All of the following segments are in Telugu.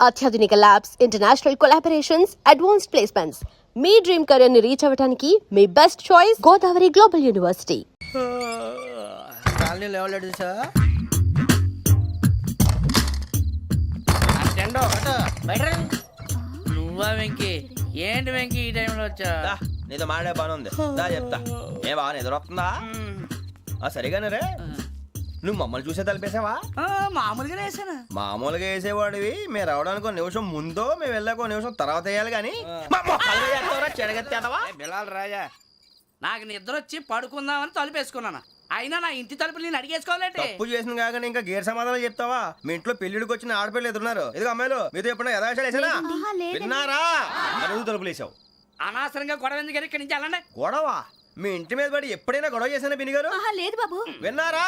అత్యాధునిక labs, international collaborations, advanced placements. మీ డ్రీమ్ కెరీర్ ని రీచ్ అవ్వడానికి మీ best choice Godavari global university. నువ్వా వెంకీ? ఏంటి వెంకీ ఈ టైంలో వచ్చా? నీతో మాడే పని ఉంది, దా చెప్తా. ఏ బాగా నిద్రొస్తుందా? సరిగానే రే, నువ్వు మమ్మల్ని చూసే తలిపేసావా? మామూలుగానే వేసాను. మామూలుగా వేసేవాడివి, మేము రావడానికి ఒక నిమిషం ముందో మేము వెళ్ళాక ఒక నిమిషం తర్వాత వేయాలి కానీ బిలాల్ రాజా, నాకు నిద్ర వచ్చి పడుకుందామని తలుపేసుకున్నాను. అయినా నా ఇంటి తలుపులు నేను అడిగేసుకోవాలంటే తప్పు చేసిన కాక ఇంకా గేర్ సమాధానం చెప్తావా? మీ ఇంట్లో పెళ్లిడికి వచ్చిన ఆడపిల్లలు ఎదురున్నారు. ఇదిగో అమ్మాయిలు, మీతో ఎప్పుడైనా యథాశాలు వేసానా? విన్నారా? తలుపులు వేసావు. అనవసరంగా గొడవ ఎందుకు? ఇక్కడి నుంచి వెళ్ళండి. గొడవ? మీ ఇంటి మీద పడి ఎప్పుడైనా గొడవ చేశానా బిని గారు? లేదు బాబు. విన్నారా?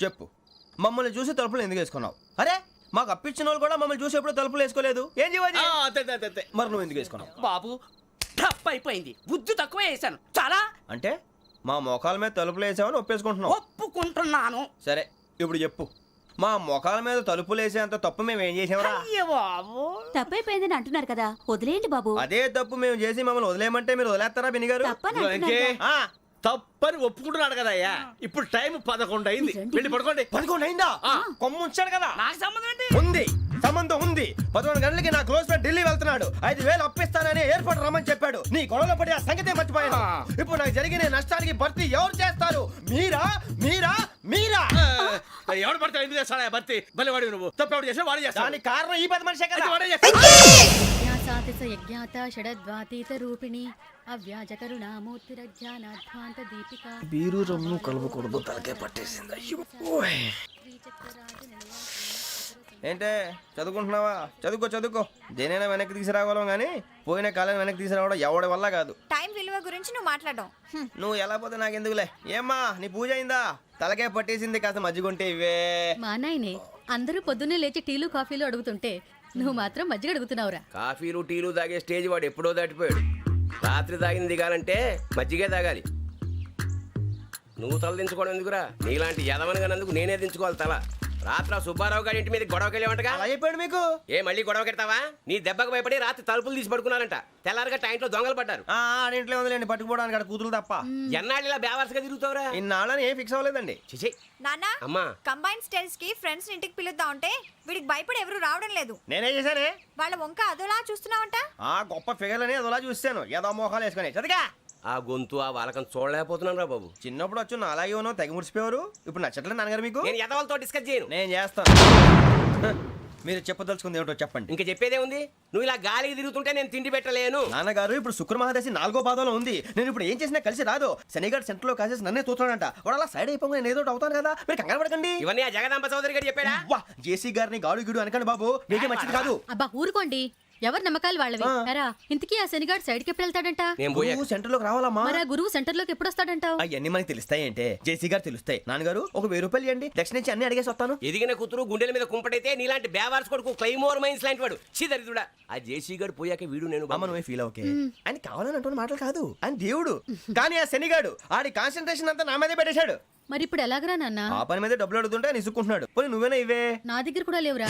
చెప్పు, మమ్మల్ని చూసి తలుపులు ఎందుకు వేసుకున్నావు? అరే, మాకు అప్పించిన వాళ్ళు కూడా మమ్మల్ని చూసి ఎప్పుడు తలుపులు వేసుకోలేదు. ఏం చేయాలి? మరి నువ్వు ఎందుకు వేసుకున్నావు? బాబు టప్ అయిపోయింది, బుద్ధి తక్కువ వేసాను చాలా. అంటే మా మోకాల మీద తలుపులు వేసామని ఒప్పేసుకుంటున్నావు? ఒప్పుకుంటున్నాను. సరే, ఇప్పుడు చెప్పు, మా మొఖాల మీద తలుపులు వేసేంత తప్పు మేము ఏం చేసామరా? తప్పైపోయిందని అంటున్నారు కదా, వదిలేయండి బాబు. అదే తప్పు మేము చేసి మమ్మల్ని వదిలేయమంటే మీరు వదిలేస్తారా బిని గారు? తప్పని ఒప్పుకుంటున్నాడు కదా అయ్యా. ఇప్పుడు టైం 11 అయింది, వెళ్ళి పడుకోండి. 11 అయిందా? కొమ్ము ఉంచాడు కదా. నాకు సంబంధం ఏంటి? ఉంది, సంబంధం ఉంది. 11 గంటలకి నా క్లోజ్ ఫ్రెండ్ ఢిల్లీ వెళ్తున్నాడు. 5,000 అప్పిస్తానని ఎయిర్పోర్ట్ రమ్మని చెప్పాడు. నీ గొడవలో పడి ఆ సంగతే మర్చిపోయాను. ఇప్పుడు నాకు జరిగిన నష్టానికి భర్తీ ఎవరు చేస్తారు? మీరా మీరా మీరా? ఎవడు పడితే ఎందుకు చేస్తాడా భర్తీ? మళ్ళీ వాడి నువ్వు తప్పు ఎవడు చేసినా వాడు చేస్తాడు. దానికి కారణం ఈ 10 మనిషే కదా. వాడే చేస్తాడు. బీరు రమ్ము కలుపుకూడదు, తలకే పట్టేసింది. ఏంటే చదువుకుంటున్నావా? చదువుకో చదువుకో. దేనైనా వెనక్కి తీసుకురావాలం కానీ పోయిన కాలం వెనక్కి తీసుకురావడం ఎవడి వల్ల కాదు. టైం విలువ గురించి నువ్వు మాట్లాడడం. నువ్వు ఎలా పోతే నాకు ఎందుకులే. ఏమ్మా, నీ పూజ అయిందా? తలకే పట్టేసింది, కాస్త మజ్జిగుంటే ఇవే. మా నాయనే అందరూ పొద్దున్నే లేచి టీలు కాఫీలు అడుగుతుంటే నువ్వు మాత్రం మజ్జిగ అడుగుతున్నావురా. కాఫీలు టీలు తాగే స్టేజ్ వాడు ఎప్పుడో దాటిపోయాడు. రాత్రి తాగింది దిగాలంటే మజ్జిగే తాగాలి. నువ్వు తల దించుకోవడం ఎందుకురా? నీలాంటి యదవనగానందుకు నేనే దించుకోవాలి తల. రాత్రి సుబ్బారావు గారి ఇంటి మీద గొడవకి వెళ్ళేవంటగా. అలా చెప్పాడు మీకు? ఏ మళ్ళీ గొడవ కెడతావా? నీ దెబ్బకు భయపడి రాత్రి తలుపులు తీసి పడుకున్నారంట. తెల్లారగా టైంట్లో దొంగలు పడ్డారు. ఆడింట్లో ఉందిలేండి, పట్టుకుపోవడానికి అక్కడ కూతురు తప్ప. ఎన్నాళ్ళు ఇలా బేవర్స్గా తిరుగుతావురా? ఇన్నాళ్ళని ఏం ఫిక్స్ అవ్వలేదండి. చిచి నాన్న, అమ్మా, కంబైన్ స్టైల్స్ కి ఫ్రెండ్స్ ఇంటికి పిలుద్దాం అంటే వీడికి భయపడి ఎవరు రావడం లేదు. నేనే చేశానే. వాళ్ళ వంక అదోలా చూస్తున్నావంట. గొప్ప ఫిగర్లని అదోలా చూస్తాను, ఏదో మోహాలు వేసుకొని. చదిగా ఆ గొంతు ఆ వాలకం చూడలేకపోతున్నాను రా బాబు. చిన్నప్పుడు వచ్చి నా అలాగే ఉన్నావు, తెగ ముడిచిపోయారు. ఇప్పుడు నచ్చట్లేదు నాన్నగారు మీకు? నేను యదవలతో డిస్కస్ చేయను. నేను చేస్తాను. మీరు చెప్పదలుచుకుంది ఏమిటో చెప్పండి. ఇంకా చెప్పేదే ఉంది? నువ్వు ఇలా గాలికి తిరుగుతుంటే నేను తిండి పెట్టలేను. నాన్నగారు, ఇప్పుడు శుక్ర మహాదశి 4వ పాదంలో ఉంది. నేను ఇప్పుడు ఏం చేసినా కలిసి రాదు. శనిగారు సెంటర్ లో కాసేసి నన్నే చూస్తాడంట. వాడు అలా సైడ్ అయిపోయి నేను ఏదో అవుతాను కదా, మీరు కంగారు పడకండి. ఇవన్నీ ఆ జగదాంబ చౌదరి గారు చెప్పాడా? జేసీ గారిని గాడు గిడు అనకండి బాబు, మీకే మంచిది కాదు. అబ్బా ఊరుకోండి, ఎవరి నమ్మకాలు వాళ్ళవి. ఎరా ఇంతకీ ఆ శనిగాడు సైడ్కి ఎప్పుడు వెళ్తాడంట? గురువు సెంటర్ లోకి రావాలమ్మా. మరి ఆ గురువు సెంటర్ లోకి ఎప్పుడు వస్తాడంటావు? అవన్నీ మనకి తెలుస్తాయి అంటే జేసీ గారు తెలుస్తాయి. నాన్నగారు, ఒక 1000 రూపాయలు ఇవ్వండి, దక్షిణ నుంచి అన్ని అడిగేసి వస్తాను. ఎదిగిన కూతురు గుండెల మీద కుంపటైతే నీలాంటి బేవార్స్ కొడుకు క్లైమోర్ మైన్స్ లాంటి వాడు చీదరిదుడా. ఆ జేసీ గారు పోయాక వీడు నేను అమ్మ నువ్వే ఫీల్ ఓకే. ఆయన కావాలని అంటున్న మాటలు కాదు, ఆయన దేవుడు. కానీ ఆ శనిగాడు ఆడి కాన్సన్ట్రేషన్ అంతా నా మీదే పెట్టేశాడు. మరి ఇప్పుడు ఎలాగరా నాన్న? ఆ పని మీద డబ్బులు అడుగుతుంటే నిసుకుంటున్నాడు. పోనీ నువ్వేనా ఇవే? నా దగ్గర కూడా లేవురా.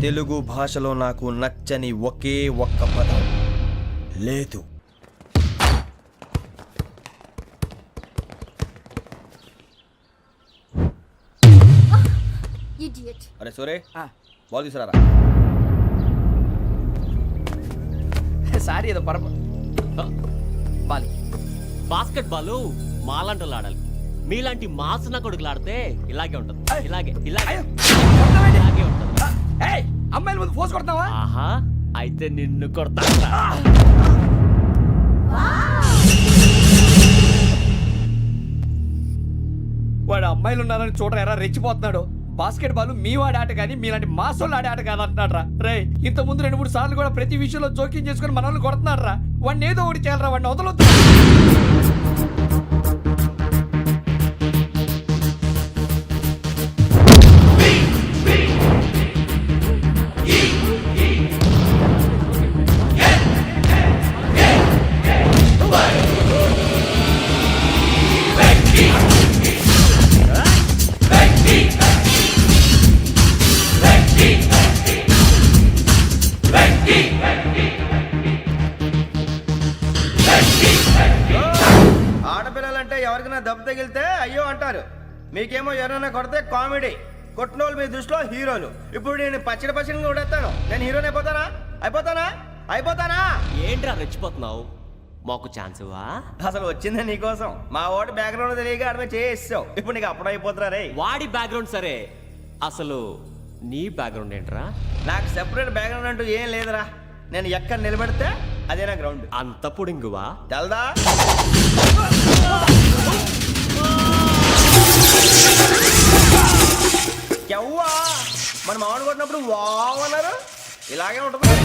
తెలుగు భాషలో నాకు నచ్చని ఒకే ఒక్క పదం లేదు. అరే సోరే, బాల్ తీసుకురారా. సారీ ఏదో బాలి. బాస్కెట్ బాల్ మాలాంటి ఆడాలి. మీలాంటి మాసన కొడుకులు ఆడితే ఇలాగే ఉంటది. ఇలాగే ఇలాగే ఇలాగే ఉంటది. అమ్మాయిల ముందు ఫోర్స్ కొడతావా? ఆహా, అయితే నిన్ను కొడతా. వాడు అమ్మాయిలు ఉన్నారని చూడరా ఎరా రెచ్చిపోతున్నాడు. బాస్కెట్ బాల్ మీ వాడి ఆట కానీ మీలాంటి మాసోళ్ళు ఆడే ఆట కాదంటున్నాడు రా. రే, ఇంత ముందు 2-3 సార్లు కూడా ప్రతి విషయంలో జోక్యం చేసుకుని మన వాళ్ళు కొడుతున్నాడు రా. వాడిని ఏదో ఒకటి చేయాలరా, వాడిని వదలొద్దు. ఎవరైనా దెబ్బ తగిలితే అయ్యో అంటారు, మీకేమో ఎవరైనా కొడితే కామెడీ. కొట్టిన వాళ్ళు మీ దృష్టిలో హీరోలు. ఇప్పుడు నేను పచ్చడిగా కొడేస్తాను, నేను హీరోని అయిపోతానా? ఏంట్రా రెచ్చిపోతున్నావు? మాకు ఛాన్స్ ఇవ్వా? అసలు వచ్చిందే నీకోసం. మా ఓటు బ్యాక్గ్రౌండ్ తెలియక ఆడమే చేసావు. ఇప్పుడు నీకు అప్పుడు అయిపోతున్నా రే. వాడి బ్యాక్గ్రౌండ్ సరే, అసలు నీ బ్యాక్గ్రౌండ్ ఏంట్రా? నాకు సెపరేట్ బ్యాక్గ్రౌండ్ అంటూ ఏం లేదురా. నేను ఎక్కడ నిలబెడితే అదే నా గ్రౌండ్. అంత పుడింగువా? తెల్దా? ఎవ్వా మన మామిడి కొట్టినప్పుడు వావ్ అన్నారు, ఇలాగే ఉంటుంది.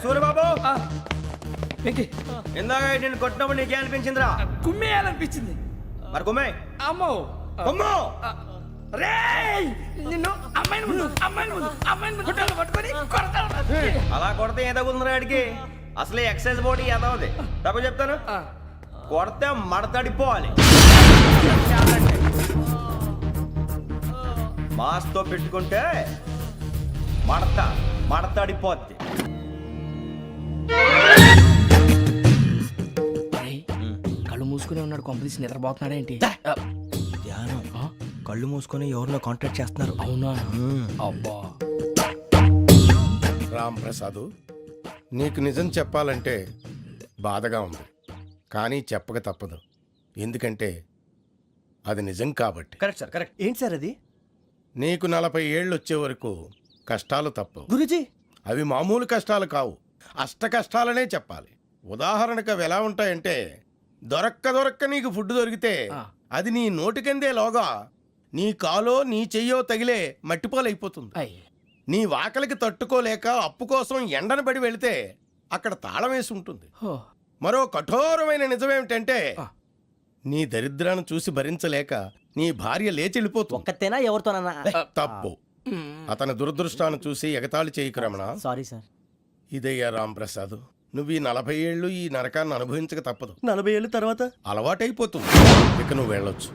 సూర్యబాబు, ఇందాక నేను కొట్టినప్పుడు నీకే అనిపించిందిరా? కుమ్మేయాలనిపించింది. మరి కుమ్మే. అమ్మో కుమ్ము. రేయ్, నిన్ను అమ్మాయిని ముందు గుడ్డలు పట్టుకొని కొడతాను. అలా కొడితే ఏ తగులుందిరా ఆడికి? అసలే ఎక్సైజ్ బాడీ ఏదవుది. తప్పు చెప్తాను, కొడితే మడతడిపోవాలి. మాస్తో పెట్టుకుంటే మడతడిపోద్ది. కళ్ళు మూసుకునే ఉన్నాడు, కొంపదీసి నిద్రపోతున్నాడేంటి? ధ్యానం. కళ్ళు మూసుకొని ఎవరినో కాంటాక్ట్ చేస్తున్నారు. అవునా? అబ్బా. రామ్ ప్రసాద్, నీకు నిజం చెప్పాలంటే బాధగా ఉంది, కానీ చెప్పక తప్పదు. ఎందుకంటే అది నిజం కాబట్టి. Correct sir, correct. ఏంటి సార్ అది? నీకు 40 ఏళ్ళు వచ్చే వరకు కష్టాలు తప్పవు. గురుజీ, అవి మామూలు కష్టాలు కావు, అష్ట కష్టాలనే చెప్పాలి. ఉదాహరణకు అవి ఎలా ఉంటాయంటే, దొరక్క నీకు ఫుడ్ దొరికితే అది నీ నోటికందే లోగా నీ కాలో నీ చెయ్యో తగిలే మట్టిపాలైపోతుంది. నీ వాకలికి తట్టుకోలేక అప్పు కోసం ఎండను పడి వెళితే అక్కడ తాళం వేసి ఉంటుంది. మరో కఠోరమైన నిజమేమిటంటే, నీ దరిద్రాన్ని చూసి భరించలేక నీ భార్య లేచి వెళ్ళిపోతుంది. ఒక్కతేనా ఎవరితోనన్నా? తప్పు. అతని దురదృష్టాన్ని చూసి ఎగతాళి చేయకు రమణ. Sorry sir. ఇదయ్యా రాంప్రసాద్, నువ్వు ఈ 40 ఏళ్ళు ఈ నరకాన్ని అనుభవించక తప్పదు. 40 ఏళ్ళ తర్వాత అలవాటైపోతుంది. ఇక నువ్వు వెళ్ళొచ్చు.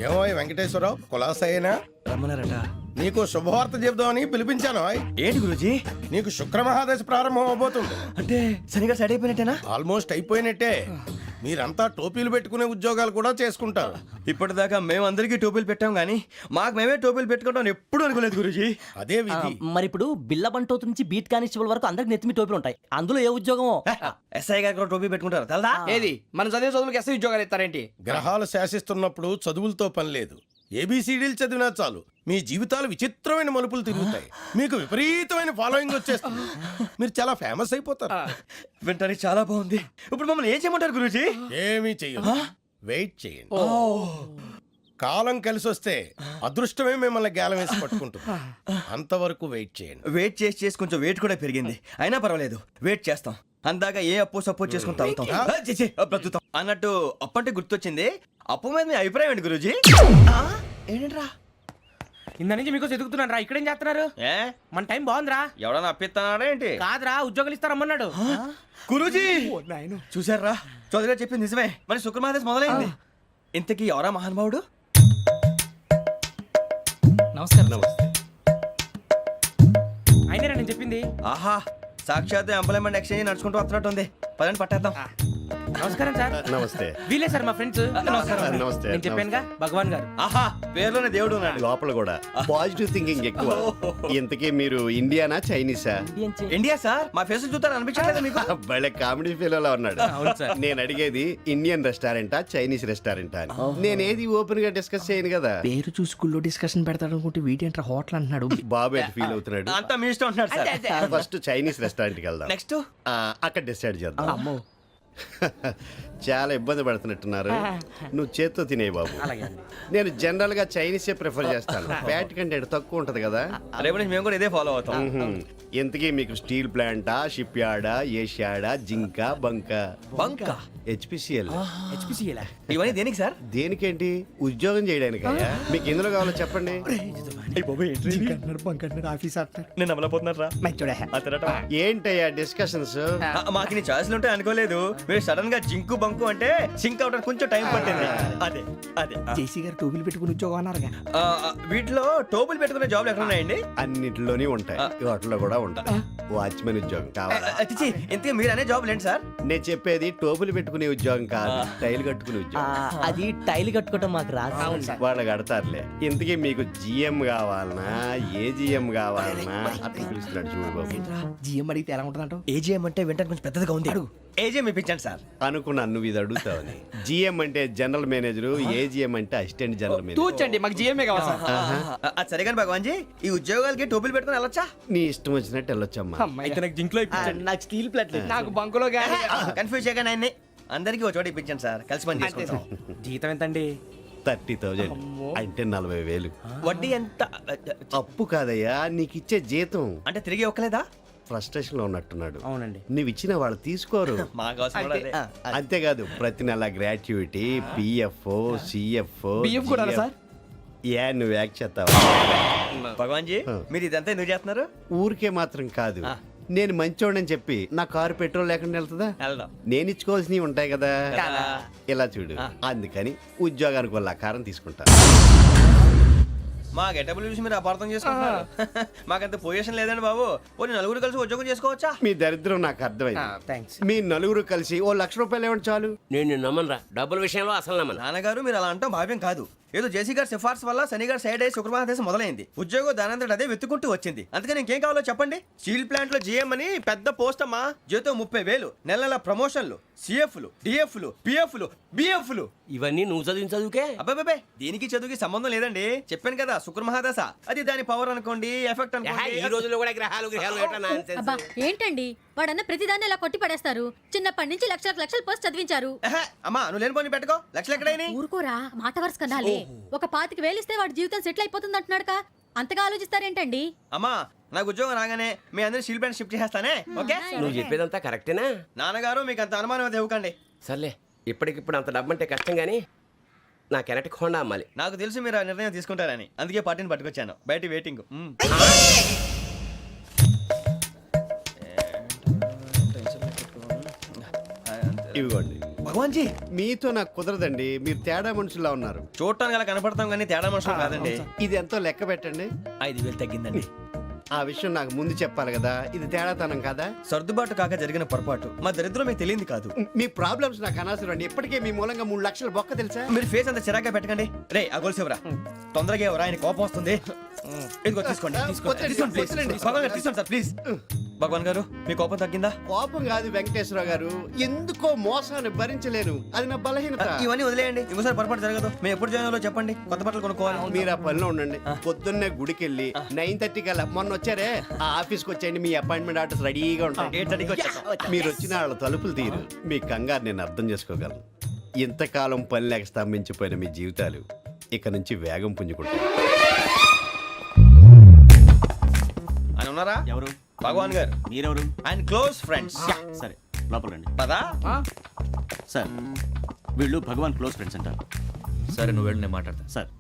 ఏమో వెంకటేశ్వరరావు, కులాసైనా రమ్మన్నారట. నీకు శుభవార్త చెబుదామని పిలిపించాను. ఏంటి గురుజీ? నీకు శుక్రమహాదశ ప్రారంభం అవబోతుంది. అంటే సరిగా సెట్ అయిపోయినట్టేనా? ఆల్మోస్ట్ అయిపోయినట్టే. మీరంతా టోపీలు పెట్టుకునే ఉద్యోగాలు కూడా చేసుకుంటారు. ఇప్పటిదాకా మేమందరికీ టోపీలు పెట్టాం గానీ మాకు మేమే టోపీలు పెట్టుకుంటాం ఎప్పుడు అనుకోలేదు గురుజీ. అదే విధి. మరి ఇప్పుడు బిల్ల బంటోతు నుంచి బీట్ కానిస్టేబుల్ వరకు అందరికి నెత్తిమి టోపీలు ఉంటాయి. అందులో ఏ ఉద్యోగమో? ఎస్ఐ గారు కూడా టోపీ పెట్టుకుంటారు తెలదా? ఏది మన చదివే చదువులకు ఎస్ఐ ఉద్యోగాలు ఇస్తారేంటి? గ్రహాలు శాసిస్తున్నప్పుడు చదువులతో పని లేదు. ఏబిసిడీలు చదివినా చాలు మీ జీవితాలు విచిత్రమైన మలుపులు తిరుగుతాయి. మీకు విపరీతమైన ఫాలోయింగ్ వచ్చేస్తుంది. మీరు చాలా ఫేమస్ అయిపోతారు. వింటానికి చాలా బాగుంది. ఇప్పుడు మమ్మల్ని ఏం చేయమంటారు గురూజీ? ఏమీ చెయ్యదు, వెయిట్ చేయండి. కాలం కలిసి వస్తే అదృష్టమే మిమ్మల్ని గేలం వేసి పట్టుకుంటుంది. అంతవరకు వెయిట్ చేయండి. వెయిట్ చేసి కొంచెం వెయిట్ కూడా పెరిగింది. అయినా పర్వాలేదు, వెయిట్ చేస్తాం. అందాక ఏ అప్పు సపోర్ట్ చేసుకుని తాగుతాం, బ్రతుకుతాం అన్నట్టు. అప్పు అంటే గుర్తొచ్చింది, అప్పు మీద మీ అభిప్రాయం ఏంటి గురూజీ? ఏంటరా ఇంత నుంచి మీకు ఎదుగుతున్నాను రా. ఇక్కడేం చేస్తున్నారు? ఏ మన టైం బాగుందిరా. ఎవడన్నా అప్పిస్తున్నాడా ఏంటి? కాదురా, ఉద్యోగాలు ఇస్తారమ్మన్నాడు. గురూజీ చూసారా, చౌదరి గారు చెప్పింది నిజమే. మరి శుక్రమాదేశ్ మొదలైంది. ఇంతకీ ఎవరా మహానుభావుడు? నమస్కారం. అయినా నేను చెప్పింది. ఆహా, సాక్షాత్ ఎంప్లాయ్మెంట్ ఎక్స్చేంజ్ నడుచుకుంటూ వస్తున్నట్టు ఉంది. పదండి పట్టేద్దాం. నమస్కారం సార్. నమస్తే వీలే సార్ మా ఫ్రెండ్స్. నమస్కారం. నమస్తే నేను చెప్పానుగా భగవాన్ గారు. ఆహా, పేర్లోనే దేవుడు ఉన్నాడు. లోపల కూడా పాజిటివ్ థింకింగ్ ఎక్కువ. ఇంతకీ మీరు ఇండియానా చైనీసా? ఇండియా సార్, మా ఫేస్ చూస్తారు అనిపించలేదు మీకు? భలే కామెడీ ఫీల్ ఉన్నాడు. అవును సార్. నేను అడిగేది ఇండియన్ రెస్టారెంటా చైనీస్ రెస్టారెంటా అని. నేనేది ఓపెన్ గా డిస్కస్ చేయను కదా. పేరు చూసి స్కూల్లో డిస్కషన్ పెడతాడు అనుకుంటే వీటేంట్రా హోటల్ అంటున్నాడు. బాబు ఎట్ ఫీల్ అవుతున్నాడు. అంతా మీ ఇష్టం ఉంటున్నాడు సార్. ఫస్ట్ చైనీస్ రెస్టారెంట్ కి వెళ్దాం. నెక్స్ట్ అక్కడ డిసైడ్ చేద్దాం. చాలా ఇబ్బంది పడుతున్నట్టున్నారు. నువ్వు చేత్తో తినే బాబు. నేను జనరల్ గా చైనీసే ప్రిఫర్ చేస్తాను. ఫ్యాట్ కంటెంట్ తక్కువ ఉంటది కదా. రేపు నుంచి మేము కూడా ఇదే ఫాలో అవుతాం. ఇంతకీ మీకు స్టీల్ ప్లాంటా, షిప్ యార్డా, ఏషియాడా, జింక, బంకా? బంకా, హెచ్పిసిఎల్. ఇవన్నీ దేనికి సార్? దేనికేంటి? ఉద్యోగం చేయడానికి. మీకు ఎందులో కావాలో చెప్పండి. నేను అమలపోతున్నారా? ఏంటయ్యా డిస్కషన్స్? మాకు నీ ఛాయిస్లు ఉంటాయి అనుకోలేదు. మీరు సడన్ గా జింకు బంకు అంటే సింక్ అవడానికి కొంచెం టైం పట్టింది. అదే అదే జేసీ గారు టోపీలు పెట్టుకుని ఉద్యోగం అన్నారుగా. వీటిలో టోపులు పెట్టుకునే జాబ్లు ఎక్కడ ఉన్నాయండి? అన్నిటిలోనే ఉంటాయి, వాటిలో కూడా ఉంటాయి. వాచ్మెన్ ఉద్యోగం కావాలా? అతిచి ఇంతకీ మీరు అనే జాబ్ ఏంటి సార్? నేను చెప్పేది టోపులు పెట్టుకునే ఉద్యోగం కాదు, టైల్ కట్టుకునే ఉద్యోగం. అది టైల్ కట్టుకోవటం మాకు రాదు. వాళ్ళు కడతారులే. ఇంతకీ మీకు జిఎం కావాలనా, ఏ జిఎం కావాలనా? అట్లా పిలుస్తున్నాడు చూడు బాబు. జిఎం అడిగితే ఎలా ఉంటుందంట? ఏజీఎం అంటే వెంటనే కొంచెం పెద్దదిగా ఉంది. ఏజీఎం ఇప్పించండి సార్. అనుకున్నాను నువ్వు ఇది అడుగుతావని. జిఎం అంటే జనరల్ మేనేజర్, ఏజిఎం అంటే అసిస్టెంట్ జనరల్ మేనేజర్. తూచండి, మాకు జిఎంఏ కావాలి సార్. అది సరే కానీ భగవాన్ జీ, ఈ ఉద్యోగాలకి టోపులు పెట్టుకుని వెళ్ళొచ్చా? నీ ఇష్టం వచ్చినట్టు వెళ్ళొచ్చమ్మా. అయితే నాకు జింక్లో నాకు స్టీల్ ప్లేట్ నాకు బంకులో గానీ. కన్ఫ్యూజ్ చేయగానే ఆయన్ని అందరికీ ఒక చోట ఇప్పించండి సార్. కలిసి పని చేసుకుంటాం. జీతం ఎంతండి? 30,000 అంటే 40,000. వడ్డీ ఎంత? అప్పు కాదయ్యా, నీకు ఇచ్చే జీతం. అంటే తిరిగి ఒక్కలేదా? ఫ్రస్ట్రేషన్ లో ఉన్నట్టున్నాడు. అవునండి. నువ్వు ఇచ్చిన వాళ్ళు తీసుకోరు. మాకు అవసరం కూడా అదే. అంతేకాదు ప్రతి నెల గ్రాట్యుటీ, పిఎఫ్, సిఎఫ్. బియ్యం కూడా సార్? ఏ నువ్వు యాక్ట్ చేస్తావా? భగవాన్ జీ, మీరు ఇదంతా ఎందుకు చేస్తున్నారు? ఊరికే మాత్రం కాదు, నేను మంచోడని చెప్పి నా కారు పెట్రోల్ లేకుండా వెళ్తుందా? వెళ్దాం. నేను ఇచ్చుకోవాల్సినవి ఉంటాయి కదా. ఇలా చూడు, అందుకని ఉద్యోగానికి వాళ్ళ ఆకారం తీసుకుంటా. మా గెటబుల్ చూసి మీరు అపార్థం చేసుకుంటున్నారు. మాకంత పొజిషన్ లేదండి బాబు. పోనీ నలుగురు కలిసి ఉద్యోగం చేసుకోవచ్చా? మీ దరిద్రం నాకు అర్థమైంది. థ్యాంక్స్. మీ నలుగురు కలిసి ఓ ₹1,00,000 ఇవ్వండి చాలు. నేను నమ్మనరా, డబ్బుల విషయంలో అసలు నమ్మను. నాన్నగారు మీరు అలా అంటాం భావ్యం కాదు. ఏదో జేసీ గారి సిఫార్సు వల్ల శని గారు సైడ్ అయ్యి శుక్రవారం దేశం మొదలైంది. ఉద్యోగం దానంతటి అదే వెతుకుంటూ వచ్చింది. అందుకని ఇంకేం కావాలో చెప్పండి. స్టీల్ ప్లాంట్ లో జీఎం అని పెద్ద పోస్ట్ అమ్మా. జీతం 30,000, నెల నెల ప్రమోషన్లు, సిఎఫ్లు, డిఎఫ్లు, పిఎఫ్లు, బిఎఫ్లు. ఇవన్నీ నువ్వు చదివిన చదువుకే. అబ్బాబే, దీనికి చదువుకి సంబంధం లేదండి. చెప్పాను కదా, శుక్ర మహాదశ. అది దాని పవర్ అనుకోండి, ఎఫెక్ట్ ఈ అనుకోండి. రోజుల్లో కూడా గ్రహాలు ఏటా nonsense. అబ్బా ఏంటండి వాడన్న ప్రతిదాన్ని ఇలా కొట్టి పడేస్తారు. చిన్నప్పటి నుంచి లక్షలు పోస్ట్ చదివించారు. అమ్మా నువ్వు లేని పోనీ పెట్టుకో. లక్షలు ఎక్కడైనా ఊరుకోరా, మాట వరుస కనాలే. ఒక 25,000 ఇస్తే వాడి జీవితం సెటిల్ అయిపోతుంది అంటున్నాడుగా. అంతగా ఆలోచిస్తారేంటండి? అమ్మా నాకు ఉద్యోగం రాగానే మీ అందరూ స్టీల్ ప్లాంట్ షిఫ్ట్ చేస్తానే. ఓకే నువ్వు చెప్పేదంతా కరెక్టేనా? నాన్నగారు మీకు అంత అనుమానం అయితే ఇవ్వకండి. సర్లే, ఇప్పటికిప్పుడు అంత డబ్బు అంటే కష్టం కానీ నా కెనటిక్ హోండా అమ్మాలి. నాకు తెలుసు మీరు ఆ నిర్ణయం తీసుకుంటారని, అందుకే పార్టీని పట్టుకొచ్చాను. బయట వెయిటింగ్. ఇవ్వండి. భగవాన్ జీ, మీతో నాకు కుదరదండి, మీరు తేడా మనుషుల్లా ఉన్నారు. చూడటానికి అలా కనపడతాం కానీ తేడా మనుషులు కాదండి. ఇది ఎంతో లెక్క పెట్టండి. 5,000 తగ్గిందండి. ఆ విషయం నాకు ముందు చెప్పాలి కదా. ఇది తేడాతనం కదా. సర్దుబాటు కాక జరిగిన పొరపాటు. మా దరిద్రం మీకు తెలియంది కాదు. మీ ప్రాబ్లమ్స్ నాకు అనవసరం అండి. ఇప్పటికే మీ మూలంగా 3 లక్షల బొక్క తెలుసా. మీరు ఫేస్ అంత చిరాగ్గా పెట్టకండి. రే ఆ గొలుసేవరా, తొందరగా ఎవరా, ఆయన కోపం వస్తుంది. ఇదిగో తీసుకోండి. తీసుకోండి ప్లీజ్. భగవాన్ గారు తీసుకోండి సార్ ప్లీజ్. భగవాన్ గారు మీ కోపం తగ్గిందా? కోపం కాదు వెంకటేశ్వర గారు, ఎందుకో మోసాన్ని భరించలేను, అది నా బలహీనత. ఇవన్నీ వదిలేయండి, ఇంకోసారి పొరపాటు జరగదు. మేము ఎప్పుడు జాయిన్ అవ్వాలో చెప్పండి, కొత్త బట్టలు కొనుక్కోవాలి. మీరు ఆ పనిలో ఉండండి. పొద్దున్నే గుడికి వెళ్ళి 9:30 కల్లా, మొన్న వచ్చారే ఆ ఆఫీస్కి వచ్చేయండి. మీ అపాయింట్మెంట్ ఆర్డర్స్ రెడీగా ఉంటాయి. 8:30కి వచ్చేస్తాం. మీరు వచ్చిన వాళ్ళ తలుపులు తీరు. మీ కంగారు నేను అర్థం చేసుకోగలను. ఇంతకాలం పని లేక స్తంభించిపోయిన మీ జీవితాలు ఇక నుంచి వేగం పుంజుకుంటాయి. ఆయన ఉన్నారా? ఎవరు? భగవాన్ గారు. మీరెవరు? ఆయన క్లోజ్ ఫ్రెండ్స్. సరే లోపల రండి. పదా సార్ వీళ్ళు భగవాన్ క్లోజ్ ఫ్రెండ్స్ అంటారు. సరే నువ్వు వెళ్ళి నేను మాట్లాడతా. సార్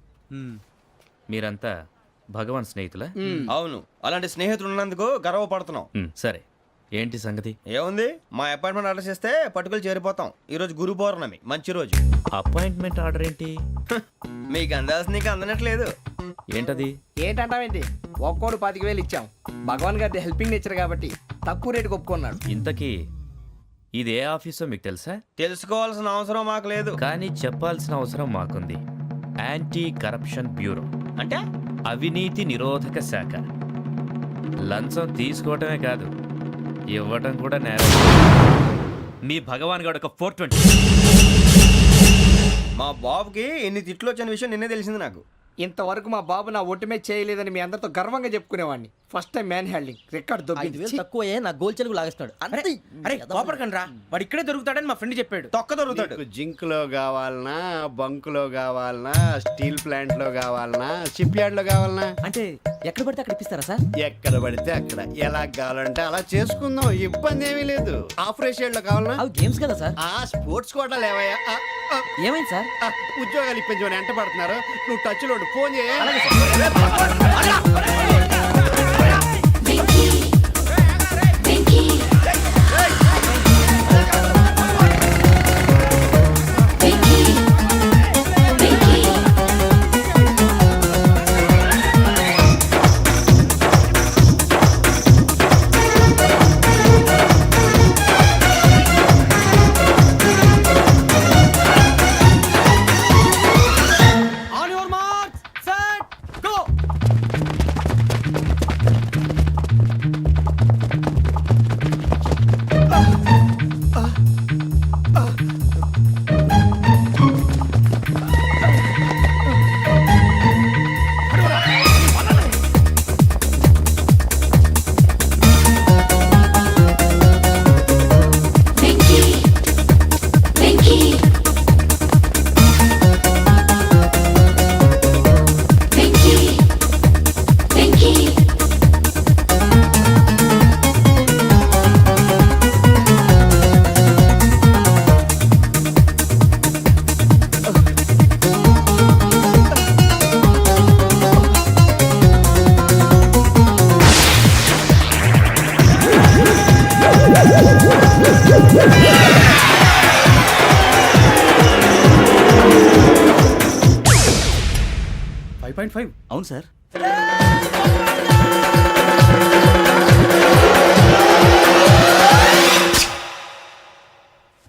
మీరంతా భగవాన్ స్నేహితులా? అవును, అలాంటి స్నేహితులు ఉన్నందుకు గర్వపడుతున్నాం. సరే ఏంటి సంగతి? ఏముంది, మా అపాయింట్మెంట్ ఆర్డర్ చేస్తే పట్టుకులు చేరిపోతాం. ఈ రోజు గురు పౌర్ణమి, మంచి రోజు. అపాయింట్మెంట్ ఆర్డర్ ఏంటి? మీకు అందాల్సిన నీకు అందనట్లేదు. ఏంటది? ఏంటంటావేంటి? ఒక్కోడు 25,000 ఇచ్చాం. భగవాన్ గారి హెల్పింగ్ నేచర్ కాబట్టి తక్కువ రేటుకి ఒప్పుకున్నాడు. ఇంతకీ ఇది ఏ ఆఫీసో మీకు తెలుసా? తెలుసుకోవాల్సిన అవసరం మాకు లేదు. కానీ చెప్పాల్సిన అవసరం మాకుంది. యాంటీ కరప్షన్ బ్యూరో, అంటే అవినీతి నిరోధక శాఖ. లంచం తీసుకోవటమే కాదు, ఇవ్వటం కూడా నేరం. మీ భగవాన్ గారు ఒక 420. మా బాబుకి ఎన్ని తిట్లు వచ్చిన విషయం నిన్నే తెలిసింది నాకు. ఇంతవరకు మా బాబు నా ఒట్టుమే చేయలేదని మీ అందరితో గర్వంగా చెప్పుకునేవాడిని. First time man handing record 5,000 దొబ్బింది. తక్కువ నా గోల్ చెలుగు లాగేస్తున్నాడు. అరే కోపడకండి రా, వాడు ఇక్కడే దొరుకుతాడని మా ఫ్రెండ్ చెప్పాడు. తొక్క దొరుకుతాడు. జింక్ లో కావాలనా, బంక్ లో కావాలనా, స్టీల్ ప్లాంట్ లో కావాలనా, షిప్ యార్డ్ లో కావాలనా, అంటే ఎక్కడ పడితే అక్కడ ఇప్పిస్తారా సార్? ఎక్కడ పడితే అక్కడ ఎలా కావాలంటే అలా చేసుకుందాం. ఇబ్బంది ఏమీ లేదు. ఆపరేషన్ లో కావాలనా? అవి గేమ్స్ కదా సార్. ఆ స్పోర్ట్స్ కోటా లేవయ్యా. ఏమైంది సార్? ఉద్యోగాలు ఇప్పించమని ఎంట పడుతున్నారు. నువ్వు టచ్ లో ఫోన్ చేయ. On your marks, set, go. అవును సార్.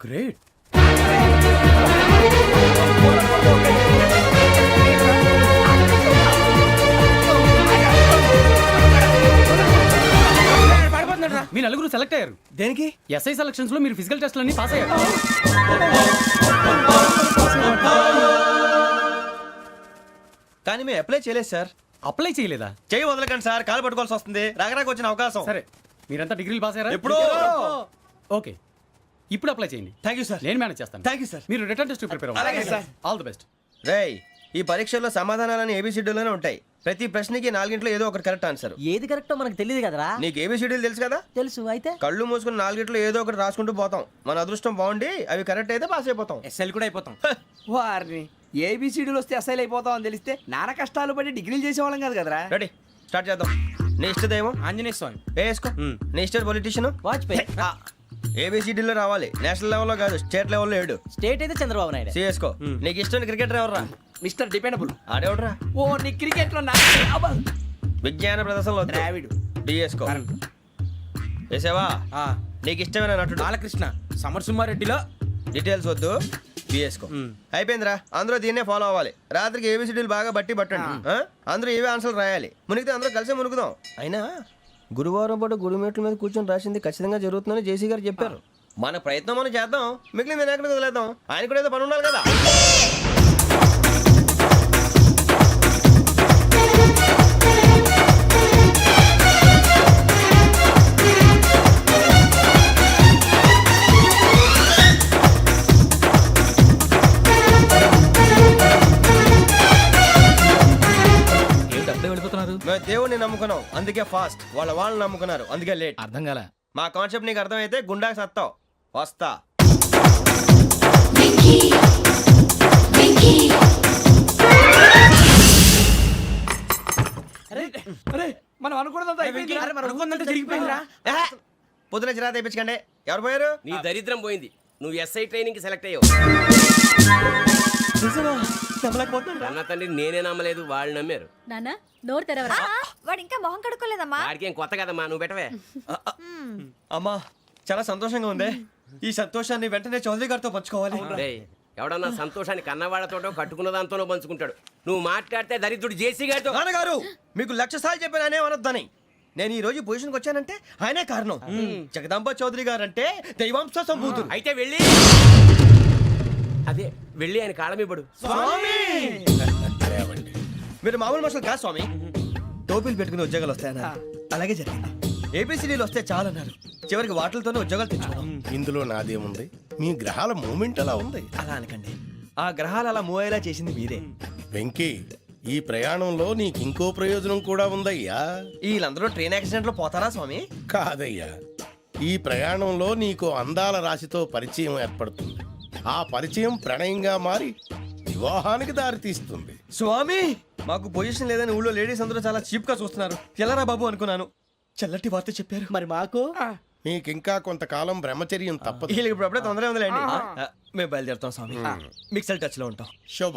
గ్రేట్. మీ నలుగురు సెలెక్ట్ అయ్యారు. దేనికి? ఎస్ఐ సెలక్షన్స్ లో మీరు ఫిజికల్ టెస్ట్ అన్ని పాస్ అయ్యారు. కానీ మేము అప్లై చేయలేదు సార్. అప్లై చేయలేదా? చేయి వదలకండి సార్, కాలు పట్టుకోవాల్సి వస్తుంది. రాగరాకు వచ్చిన అవకాశం. సరే, మీరంతా డిగ్రీలు పాస్ అయ్యారా? ఎప్పుడో. ఓకే, ఇప్పుడు అప్లై చేయండి. Thank you sir. నేను మేనేజ్ చేస్తాను. Thank you sir. మీరు రిటర్న్ టెస్ట్ ప్రిపేర్ అలాగే అవ్వండి. సార్. All the best. రేయ్, ఈ పరీక్షల్లో సమాధానాలని ఏబిసిడ్యూల్లోనే ఉంటాయి. ప్రతి ప్రశ్నకి 4 ఏదో ఒకటి కరెక్ట్ ఆన్సర్. ఏది కరెక్టో మనకు తెలియదు కదరా. నీకు ఏబిసిడ్యూల్ తెలుసు కదా? తెలుసు. అయితే కళ్ళు మూసుకుని 4 ఏదో ఒకటి రాసుకుంటూ పోతాం. మన అదృష్టం బాగుండి అవి కరెక్ట్ అయితే పాస్ అయిపోతాం. ఎస్ఎల్ కూడా అయిపోతాం. వారిని ఏబిసిడీలు వస్తే అసైల్ అయిపోతాం అని తెలిస్తే నాన్న కష్టాలు పడి డిగ్రీలు చేసేవాళ్ళం కాదు కదరా. రెడీ, స్టార్ట్ చేద్దాం. నీ ఇష్టదేమో ఆంజనేయ స్వామి. వేసుకో. నీ ఇష్ట పొలిటీషియన్ వాజ్పేయి. ఏబిసిడీలో రావాలి. నేషనల్ లెవెల్లో కాదు, స్టేట్ లెవెల్లో 7. స్టేట్ అయితే చంద్రబాబు నాయుడు. సిఎస్కో. నీకు ఇష్టం క్రికెటర్ ఎవర్రా? Mister dependable. ఆడేవడరా? ఓ నీ క్రికెట్ లో విజ్ఞాన ప్రదర్శనలో ద్రావిడు. డిఎస్కో. వేసావా? నీకు ఇష్టమైన నటుడు? బాలకృష్ణ. సమర్ సుమారెడ్డిలో డీటెయిల్స్ వద్దు, బిఎస్కో. అయిపోయిందిరా. అందరూ దీన్నే ఫాలో అవ్వాలి. రాత్రికి ఏబిసిడీలు బాగా బట్టి పట్టండి. అందరూ ఏవే ఆన్సర్లు రాయాలి. మునిగితే అందరూ కలిసి మునుగుదాం. అయినా గురువారం పాటు గురుమేట్ల మీద కూర్చొని రాసింది ఖచ్చితంగా జరుగుతుందని జేసీ గారు చెప్పారు. మన ప్రయత్నం మనం చేద్దాం, మిగిలింది నేను ఎక్కడ వదిలేద్దాం. ఆయన కూడా ఏదో పని ఉండాలి కదా. మేము దేవుడిని నమ్ముకున్నాం, అందుకే ఫాస్ట్. వాళ్ళని నమ్ముకున్నారు, అందుకే లేట్. అర్థం కాల. మా కాన్సెప్ట్ నీకు అర్థమైతే గుండాకి సత్తావు. వస్తా. మనం అనుకున్నదంతా జరిగిపోయిందిరా. పొద్దున చిరా తెప్పించకండి. ఎవరు పోయారు? నీ దరిద్రం పోయింది. నువ్వు ఎస్ఐ ట్రైనింగ్ కి సెలెక్ట్ అయ్యావు. అన్న తండ్రి నేనే నమ్మలేదు వాళ్ళు నమ్మారు. నాన్న నోరు తెరవరా. వాడు ఇంకా మొహం కడుక్కోలేదమ్మా. వాడికి ఏం కొత్త కదమ్మా, నువ్వు పెట్టవే. అమ్మా చాలా సంతోషంగా ఉంది. ఈ సంతోషాన్ని వెంటనే చౌదరి గారితో పంచుకోవాలి. రేయ్, ఎవడన్నా సంతోషాన్ని కన్నవాళ్లతోటో కట్టుకున్న దాంతోనో పంచుకుంటాడు. నువ్వు మాట్లాడితే దరిద్రుడు జేసీ గారితో. నాన్నగారు మీకు 1,00,000 సార్లు చెప్పానే అనొద్దని. నేను ఈ రోజు పొజిషన్కి వచ్చానంటే ఆయనే కారణం. జగదాంబ చౌదరి గారు అంటే దైవాంశ సంభూతుడు. అయితే వెళ్ళి అదే వెళ్ళి ఆయన కాళ్ళమివ్వడు. మీరు మామూలు మనుషులు కాదు స్వామి. టోపీలు పెట్టుకుని ఉద్యోగాలు వస్తాయన్నారు, అలాగే జరిగింది. ఏపీసీడీలు వస్తే చాలన్నారు, చివరికి వాటిలతోనే ఉద్యోగాలు తెచ్చుకున్నాం. ఇందులో నాదేముంది? మీ గ్రహాల మూమెంట్ అలా ఉంది. అలా అనకండి, ఆ గ్రహాలు అలా మూవ్ అయ్యేలా చేసింది మీరే. వెంకీ, ఈ ప్రయాణంలో నీకు ఇంకో ప్రయోజనం కూడా ఉందయ్యా. వీళ్ళందరూ ట్రైన్ యాక్సిడెంట్ లో పోతారా స్వామి? కాదయ్యా, ఈ ప్రయాణంలో నీకు అందాల రాశితో పరిచయం ఏర్పడుతుంది. ఆ పరిచయం ప్రణయంగా మారి వివాహానికి దారితీస్తుంది. స్వామి మాకు పొజిషన్ లేదని ఊళ్ళో లేడీస్ అందరూ చాలా చీప్ గా చూస్తున్నారు. ఎలారా బాబు అనుకున్నాను, చల్లటి వార్త చెప్పారు. మరి మాకు నీకింకా కొంతకాలం బ్రహ్మచర్యం తప్పదు. వీళ్ళకి ఇప్పుడు అప్పుడే తొందరగా ఉందిలేండి. మేము బయలుదేరుతాం స్వామి, మిక్సల్ టచ్ లో ఉంటాం. శుభం.